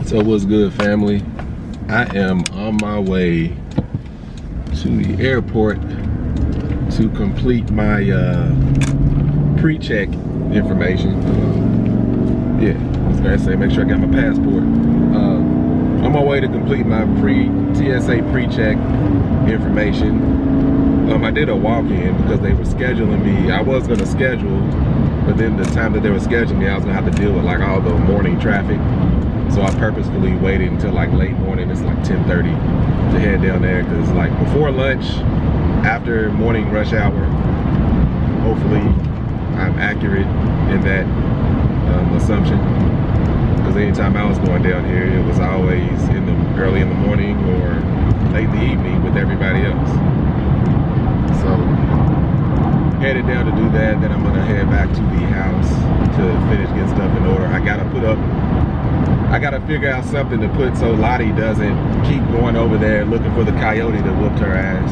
So what's good, family? I am on my way to the airport to complete my pre-check information. Yeah, I was gonna say make sure I got my passport. On my way to complete my TSA pre-check information. I did a walk-in because they were scheduling me. I was gonna schedule, but then the time that they were scheduling me, I was gonna have to deal with like all the morning traffic. So I purposefully waited until like late morning, it's like 10:30 to head down there, because like before lunch, after morning rush hour, hopefully I'm accurate in that assumption. Because anytime I was going down here, it was always early in the morning or late in the evening with everybody else. So headed down to do that, then I'm gonna head back to the house to finish getting stuff in order. I gotta figure out something to put so Lottie doesn't keep going over there looking for the coyote that whooped her ass.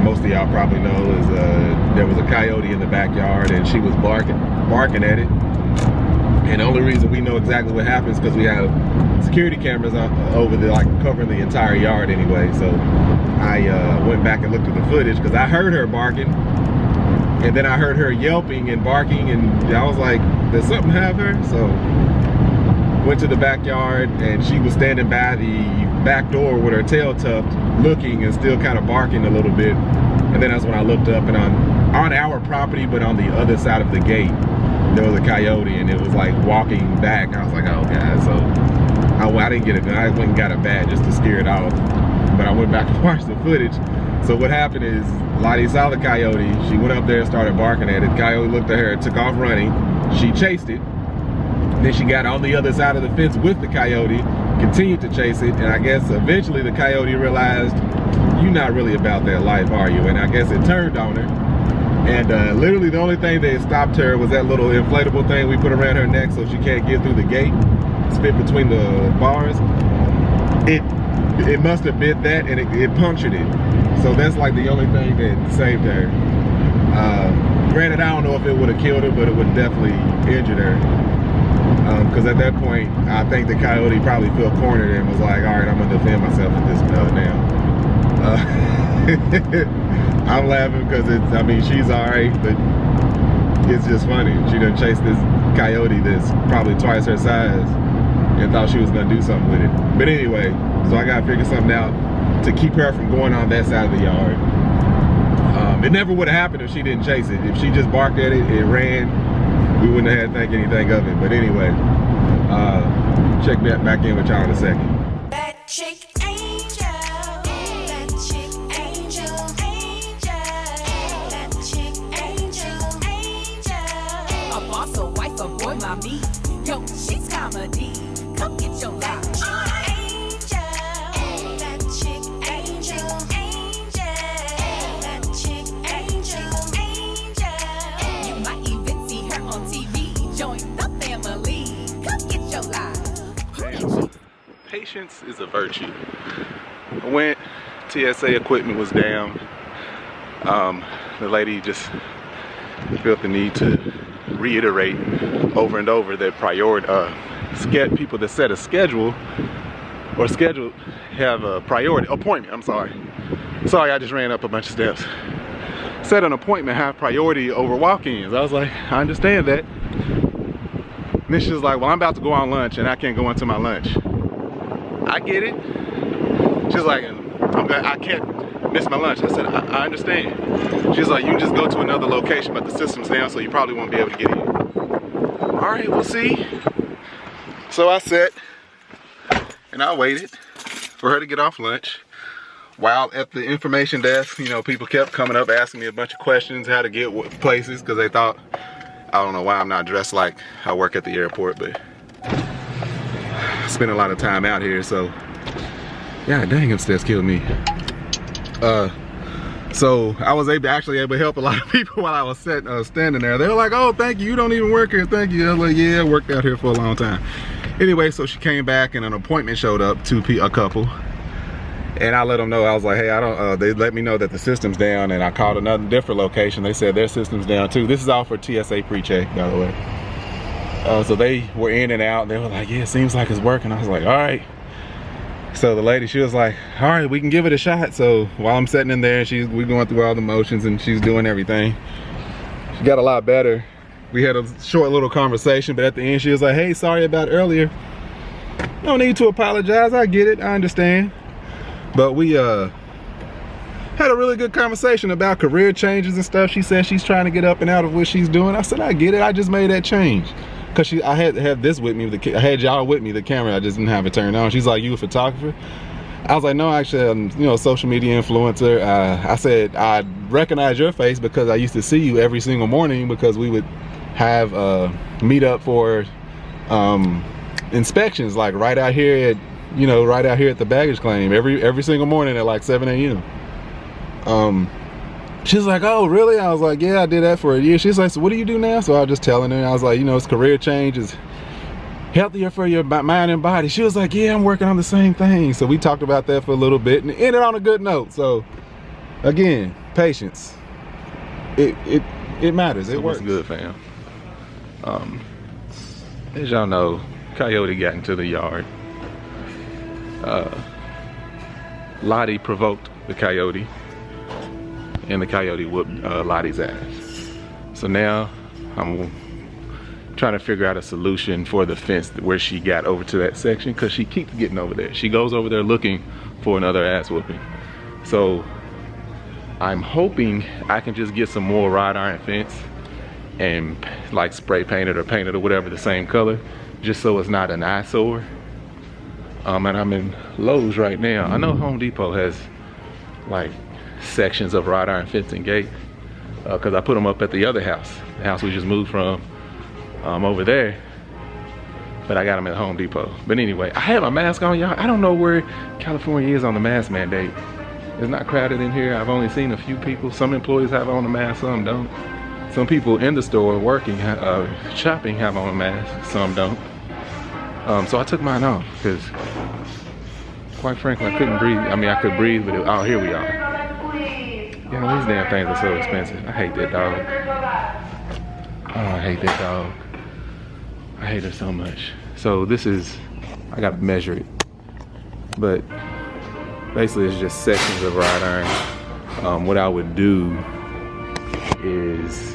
Most of y'all probably know is there was a coyote in the backyard and she was barking at it. And the only reason we know exactly what happened is because we have security cameras over there, like covering the entire yard anyway. So I went back and looked at the footage because I heard her barking. And then I heard her yelping and barking, and I was like, did something have her? So went to the backyard, and she was standing by the back door with her tail tucked, looking and still kind of barking a little bit. And then that's when I looked up, and on our property, but on the other side of the gate, there was a coyote, and it was like walking back. I was like, oh God. So I didn't get it. I went and got a bat just to scare it off. But I went back and watched the footage. So what happened is Lottie saw the coyote. She went up there and started barking at it. The coyote looked at her and took off running. She chased it. Then she got on the other side of the fence with the coyote, continued to chase it. And I guess eventually the coyote realized, you're not really about that life, are you? And I guess it turned on her. And literally the only thing that stopped her was that little inflatable thing we put around her neck so she can't get through the gate. It's fit between the bars. It must have bit that, and it punctured it. So that's like the only thing that saved her. Granted, I don't know if it would have killed her, but it would definitely injured her. Because at that point, I think the coyote probably felt cornered and was like, all right, I'm gonna defend myself at this now. I'm laughing because I mean, she's all right, but it's just funny. She done chased this coyote that's probably twice her size and thought she was gonna do something with it. But anyway, so I gotta figure something out to keep her from going on that side of the yard. It never would have happened if she didn't chase it. If she just barked at it, it ran, we wouldn't have had to think anything of it. But anyway, check back in with y'all in a second. That chick angel, that chick angel, that chick angel. A boss, a wife, a boy, mommy. Yo, she's comedy. Come get your life. Patience is a virtue. I went, TSA equipment was down. The lady just felt the need to reiterate over and over that people that set a schedule or schedule have a priority appointment. I'm sorry, I just ran up a bunch of steps. Set an appointment, have priority over walk-ins. I was like, I understand that. And then she was like, well, I'm about to go on lunch and I can't go into my lunch. I get it. She's like, I can't miss my lunch. I said, I understand. She's like, you can just go to another location, but the system's down, so you probably won't be able to get in. All right, we'll see. So I sat and I waited for her to get off lunch. While at the information desk, you know, people kept coming up asking me a bunch of questions, how to get places, because they thought, I don't know why I'm not dressed like I work at the airport, but I spend a lot of time out here, so yeah, dang, them steps killed me. So I was actually able to help a lot of people while I was standing there. They were like, oh, thank you, you don't even work here, thank you. I was like, yeah, I worked out here for a long time. Anyway, so she came back and an appointment showed up, a couple. And I let them know, I was like, hey, they let me know that the system's down, and I called another different location. They said their system's down too. This is all for TSA pre-check, by the way. So they were in and out. They were like, yeah, it seems like it's working. I was like, all right. So the lady, she was like, all right, we can give it a shot. So while I'm sitting in there, we're going through all the motions and she's doing everything. She got a lot better. We had a short little conversation, but at the end she was like, hey, sorry about earlier. No need to apologize, I get it, I understand. But we had a really good conversation about career changes and stuff. She said she's trying to get up and out of what she's doing. I said, I get it, I just made that change. Cause I had to have this with me, I had y'all with me, the camera, I just didn't have it turned on. She's like, you a photographer? I was like, no, actually, I'm, you know, a social media influencer. I said, I recognize your face because I used to see you every single morning because we would have meet up for inspections, like right out here at, you know, right out here at the baggage claim every single morning at like 7 a.m. She's like, oh, really? I was like, yeah, I did that for a year. She's like, so what do you do now? So I was just telling her. I was like, you know, it's career change. It's healthier for your mind and body. She was like, yeah, I'm working on the same thing. So we talked about that for a little bit and ended on a good note. So again, patience. It matters. It works. Good, fam. As y'all know, Coyote got into the yard. Lottie provoked the Coyote, and the Coyote whooped Lottie's ass. So now I'm trying to figure out a solution for the fence where she got over to that section, because she keeps getting over there. She goes over there looking for another ass whooping. So I'm hoping I can just get some more wrought iron fence and like spray paint it or paint it or whatever the same color, just so it's not an eyesore. And I'm in Lowe's right now. I know Home Depot has like sections of wrought iron fence and gate, because I put them up at the other house, the house we just moved from over there. But I got them at Home Depot. But anyway, I have my mask on, y'all. I don't know where California is on the mask mandate. It's not crowded in here. I've only seen a few people. Some employees have on a mask, some don't. Some people in the store working, shopping have on a mask, some don't. So I took mine off because, quite frankly, I couldn't breathe. I mean, I could breathe, but oh, here we are. Yeah, these damn things are so expensive. I hate that dog. Oh, I hate that dog. I hate her so much. So this is, I gotta measure it. But basically it's just sections of wrought iron. What I would do is,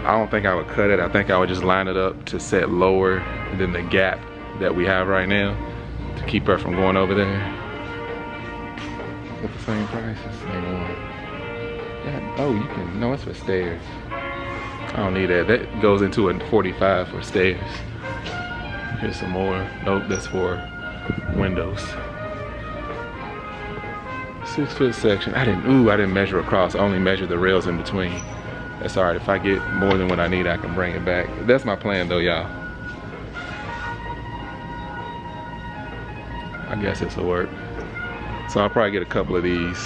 I don't think I would cut it. I think I would just line it up to set lower than the gap that we have right now to keep her from going over there. At the same price, it's the same one. Yeah, oh, you can, no, it's for stairs. I don't need that. That goes into a 45 for stairs. Here's some more. Nope, that's for windows. 6 foot section. I didn't measure across. I only measured the rails in between. That's all right. If I get more than what I need, I can bring it back. That's my plan though, y'all. I guess this will work. So I'll probably get a couple of these.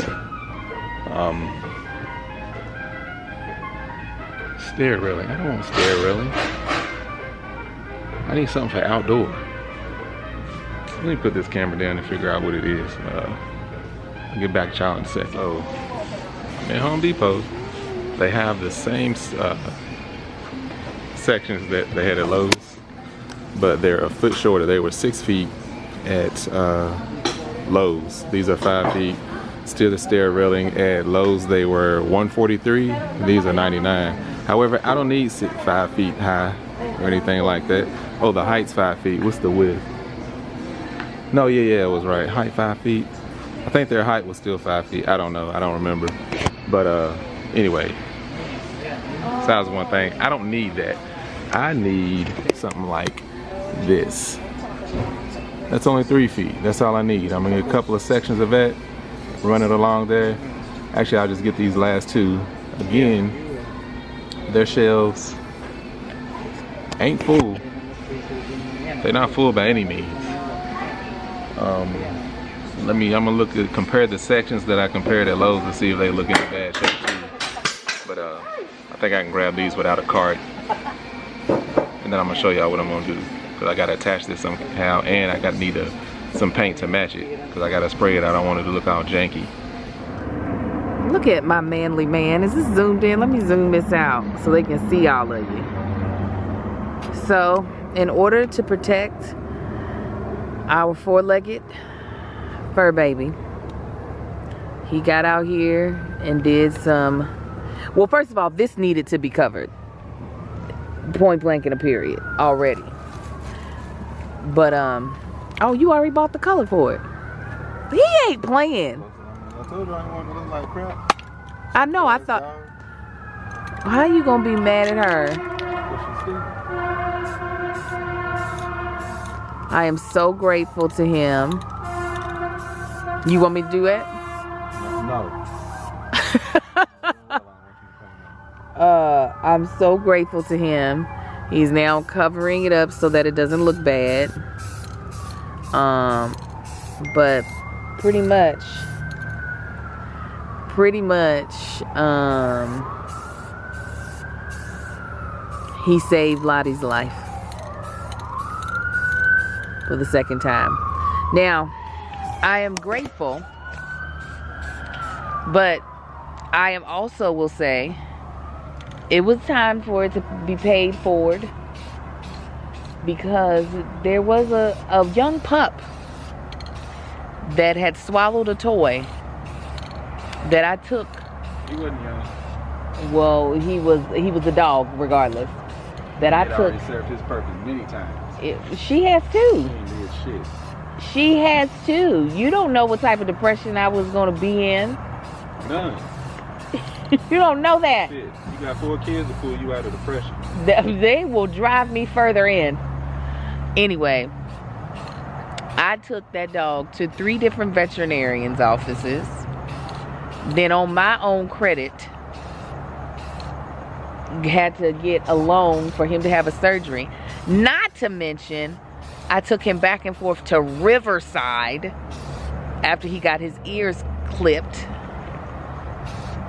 Stair railing. I don't want stair railing. I need something for outdoor. Let me put this camera down and figure out what it is. I'll get back to y'all in a second. So I'm at Home Depot. They have the same sections that they had at Lowe's, but they're a foot shorter. They were 6 feet at Lowe's. These are 5 feet. Still the stair railing. At Lowe's they were $143. These are $99. However, I don't need 5 feet high or anything like that. Oh, the height's 5 feet. What's the width? No, yeah, it was right. Height 5 feet. I think their height was still 5 feet. I don't know. I don't remember. But anyway, size is one thing. I don't need that. I need something like this. That's only 3 feet. That's all I need. I'm gonna get a couple of sections of that, run it along there. Actually, I'll just get these last two. Again, their shelves ain't full. They're not full by any means. I'm gonna compare the sections that I compared at Lowe's to see if they look in bad shape too. But I think I can grab these without a cart. And then I'm gonna show y'all what I'm gonna do. Cause I gotta attach this somehow, and I gotta need some paint to match it. Cause I gotta spray it. I don't want it to look all janky. Look at my manly man. Is this zoomed in? Let me zoom this out so they can see all of you. So, in order to protect our four-legged fur baby, he got out here and did some, well, first of all, this needed to be covered. Point blank in a period already. But, oh, you already bought the color for it. He ain't playing. I told you I didn't want to look like crap. I know, I thought, how you gonna be mad at her? I am so grateful to him. You want me to do it? No. I'm so grateful to him. He's now covering it up so that it doesn't look bad. But pretty much, he saved Lottie's life for the second time. Now, I am grateful, but I am also will say it was time for it to be paid forward, because there was a young pup that had swallowed a toy that I took. He wasn't young. Well, he was a dog regardless. That I took. Already served his purpose many times. She has too. He ain't did shit. She has too. You don't know what type of depression I was gonna be in. None. You don't know that. Shit. You got 4 kids to pull you out of depression. They will drive me further in. Anyway, I took that dog to 3 different veterinarians' offices. Then on my own credit, had to get a loan for him to have a surgery. Not to mention, I took him back and forth to Riverside after he got his ears clipped.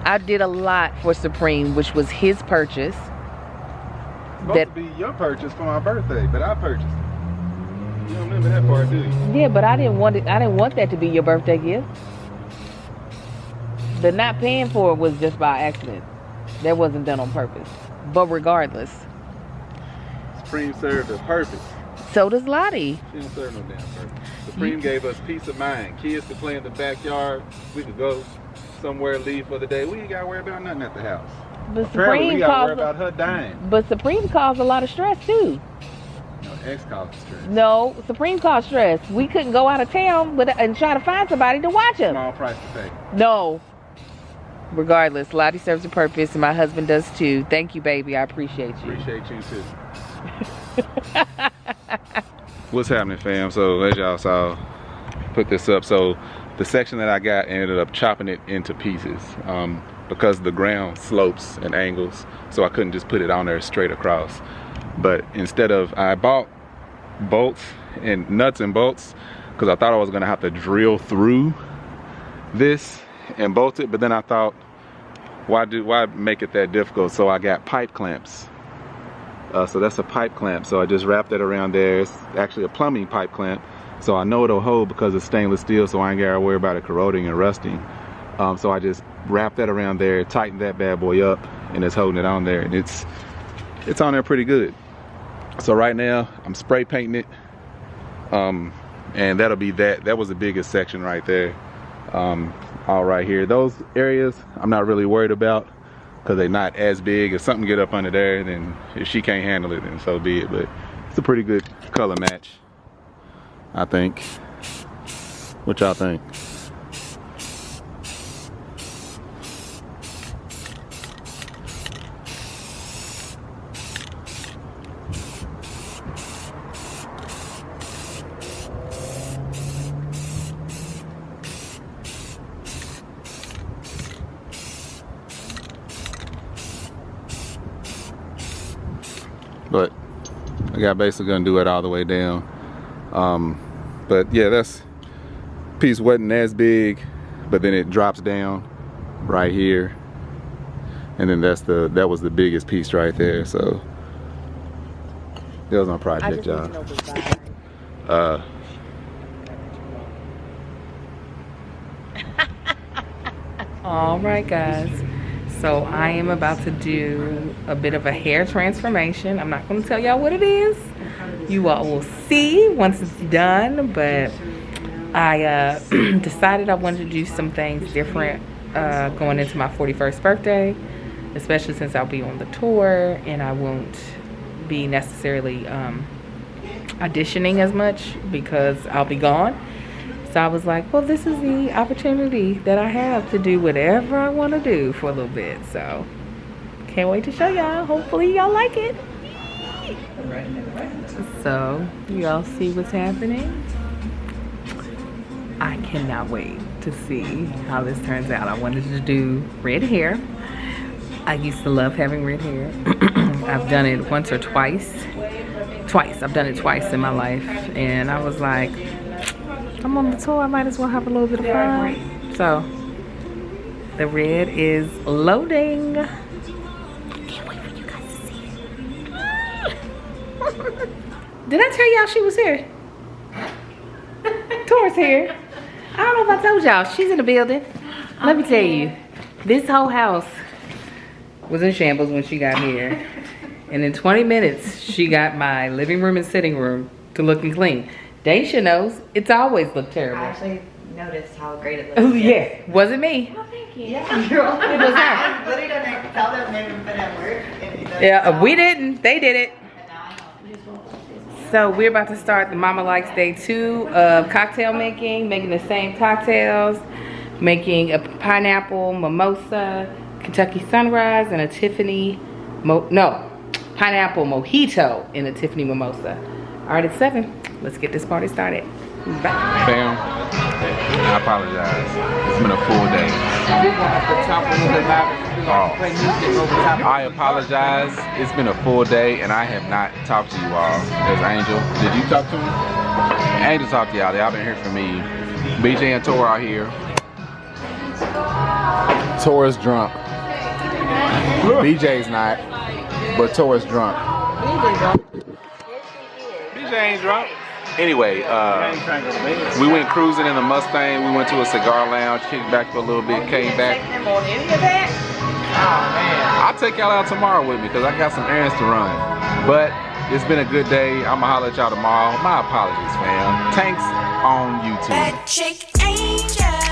I did a lot for Supreme, which was his purchase. Supposed to be your purchase for my birthday, but I purchased it. You don't remember that part, do you? Yeah, but I didn't want it. I didn't want that to be your birthday gift. The not paying for it was just by accident. That wasn't done on purpose. But regardless, Supreme served a purpose. so does Lottie. She don't serve no damn purpose. Supreme gave us peace of mind. Kids could play in the backyard. We could go somewhere, leave for the day. We ain't got to worry about nothing at the house. But Apparently, we Supreme got to worry caused. about her dying. But Supreme caused a lot of stress too. No, X caused stress. No, Supreme caused stress. We couldn't go out of town and try to find somebody to watch him. Small price to pay. No. Regardless, Lottie serves a purpose, and my husband does too. Thank you, baby. I appreciate you. Appreciate you too. What's happening, fam? So as y'all saw, put this up. So the section that I got, ended up chopping it into pieces because the ground slopes and angles, so I couldn't just put it on there straight across. But instead of, I bought bolts and nuts and bolts because I thought I was gonna have to drill through this and bolt it, but then I thought, why make it that difficult? So I got pipe clamps. So that's a pipe clamp. So I just wrapped that around there. It's actually a plumbing pipe clamp. So I know it'll hold because it's stainless steel, so I ain't gotta worry about it corroding and rusting. So I just wrapped that around there, tightened that bad boy up, and it's holding it on there. And it's on there pretty good. So right now, I'm spray painting it. And that'll be that. That was the biggest section right there. All right here, those areas I'm not really worried about because they're not as big. If something get up under there, then if she can't handle it, then so be it. But it's a pretty good color match, I think. What y'all think? But I got basically gonna do it all the way down. But yeah, that's piece wasn't as big, but then it drops down right here, and then that was the biggest piece right there. So that was my project, y'all. All right, guys. So I am about to do a bit of a hair transformation. I'm not going to tell y'all what it is. You all will see once it's done, but I decided I wanted to do some things different going into my 41st birthday, especially since I'll be on the tour and I won't be necessarily auditioning as much because I'll be gone. So I was like, well, this is the opportunity that I have to do whatever I want to do for a little bit. So can't wait to show y'all. Hopefully y'all like it. So y'all see what's happening. I cannot wait to see how this turns out. I wanted to do red hair. I used to love having red hair. I've done it once or twice. I've done it twice in my life. And I was like, I'm on the tour, I might as well have a little bit of fun. So the red is loading. Can't wait for you guys to see it. Did I tell y'all she was here? Tour's here. I don't know if I told y'all, she's in the building. Let me tell you, this whole house was in shambles when she got here. And in 20 minutes, she got my living room and sitting room to looking clean. Daisha knows, it's always looked terrible. I actually noticed how great it Oh looked. yeah, was it me? Oh, thank you. Yeah, you're welcome. It was her. I was literally gonna tell them they would put at work. And Yeah, we didn't, they did it. So we're about to start the Mama Likes Day 2 of cocktail making the same cocktails, making a pineapple mimosa, Kentucky Sunrise, and a Tiffany, pineapple mojito in a Tiffany mimosa. All right, it's 7. Let's get this party started. Bye. Fam, I apologize. It's been a full day. I apologize. It's been a full day and I have not talked to you all. There's Angel. Did you talk to me? Angel talked to y'all. Y'all been hearing from me. BJ and Tor are here. Tor is drunk. BJ's not, but Tor is drunk. BJ ain't drunk. Anyway, we went cruising in the Mustang. We went to a cigar lounge, kicked back for a little bit, came back. I'll take y'all out tomorrow with me because I got some errands to run. But it's been a good day. I'ma holler at y'all tomorrow. My apologies, fam. Tanks on YouTube. That chick angel.